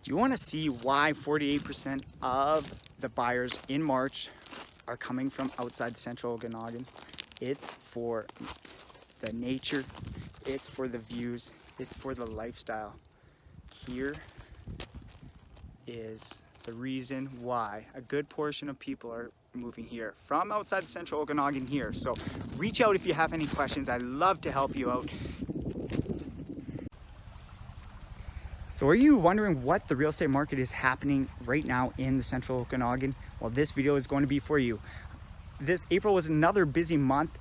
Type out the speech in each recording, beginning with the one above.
Do you want to see why 48% of the buyers in March are coming from outside central Okanagan? It's for the nature, it's for the views, it's for the lifestyle. Here is the reason why a good portion of people are moving here from outside central Okanagan here. So reach out if you have any questions. I'd love to help you out. So are you wondering what the real estate market is happening right now in the central Okanagan? Well, this video is going to be for you. This April was another busy month.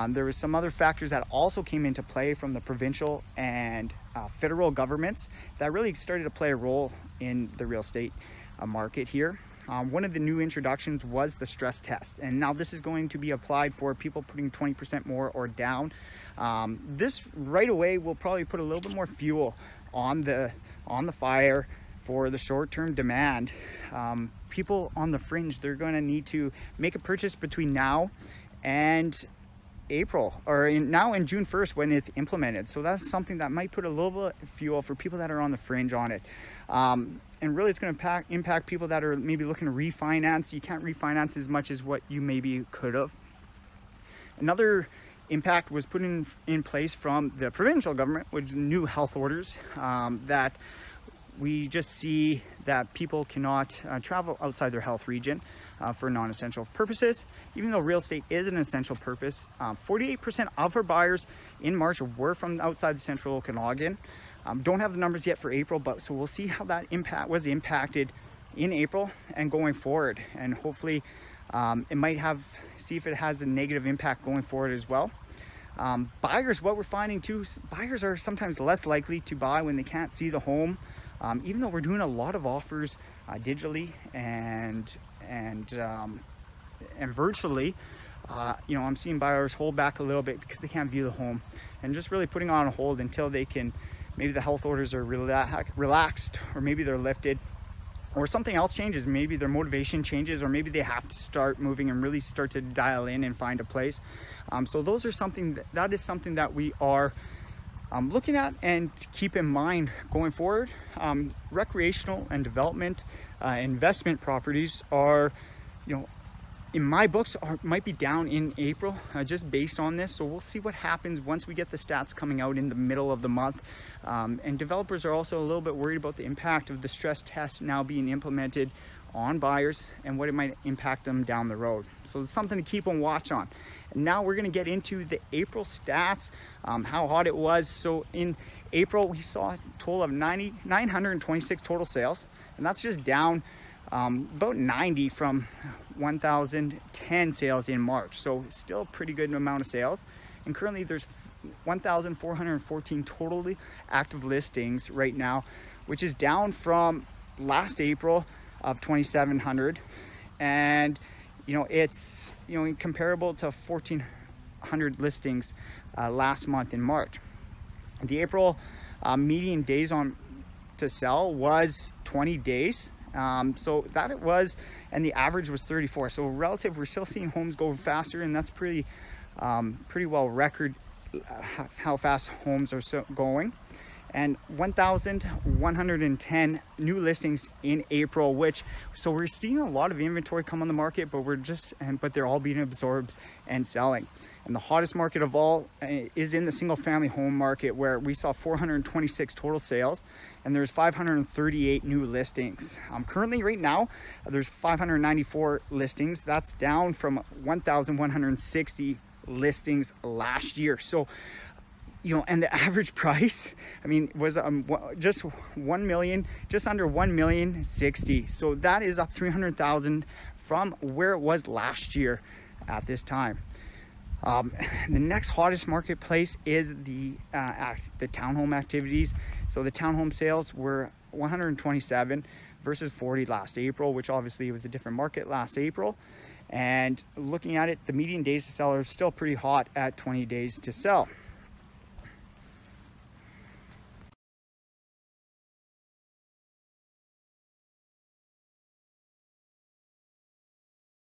There was some other factors that also came into play from the provincial and federal governments that really started to play a role in the real estate market here. One of the new introductions was the stress test, and now this is going to be applied for people putting 20% more or down. This right away will probably put a little bit more fuel on the fire for the short-term demand. People on the fringe, they're going to need to make a purchase between now and April, or now and June 1st when it's implemented. So that's something that might put a little bit of fuel for people that are on the fringe on it. And really it's going to impact people that are maybe looking to refinance. You can't refinance as much as what you maybe could have. Another impact was put in place from the provincial government with new health orders that we just see that people cannot travel outside their health region for non-essential purposes. Even though real estate is an essential purpose, 48% of our buyers in March were from outside the central Okanagan. Don't have the numbers yet for April, but so we'll see how that was impacted in April and going forward. And hopefully it might see if it has a negative impact going forward as well. Buyers, what we're finding too, buyers are sometimes less likely to buy when they can't see the home. Even though we're doing a lot of offers digitally and virtually, I'm seeing buyers hold back a little bit because they can't view the home, and just really putting on a hold until they can, maybe the health orders are relaxed, or maybe they're lifted, or something else changes. Maybe their motivation changes, or maybe they have to start moving and really start to dial in and find a place. So those are that is something that we are looking at and keep in mind going forward. Recreational and development investment properties are, in my books, might be down in April just based on this. So we'll see what happens once we get the stats coming out in the middle of the month. And developers are also a little bit worried about the impact of the stress test now being implemented on buyers and what it might impact them down the road. So it's something to keep on watch on. And now we're going to get into the April stats, how hot it was. So in April, we saw a total of 926 total sales, and that's just down about 90 from 1,010 sales in March. So still a pretty good amount of sales. And currently there's 1,414 totally active listings right now, which is down from last April of 2,700. And it's comparable to 1,400 listings last month in March. The April median days on to sell was 20 days. So that it was, and the average was 34. So relative, we're still seeing homes go faster, and that's pretty well record how fast homes are going. And 1,110 new listings in April, so we're seeing a lot of inventory come on the market, but they're all being absorbed and selling. And the hottest market of all is in the single family home market, where we saw 426 total sales, and there's 538 new listings. Currently right now, there's 594 listings. That's down from 1,160 listings last year. So, and the average price, was just under 1,060,000. So that is up 300,000 from where it was last year at this time. The next hottest marketplace is the townhome activities. So the townhome sales were 127 versus 40 last April, which obviously was a different market last April. And looking at it, the median days to sell are still pretty hot at 20 days to sell.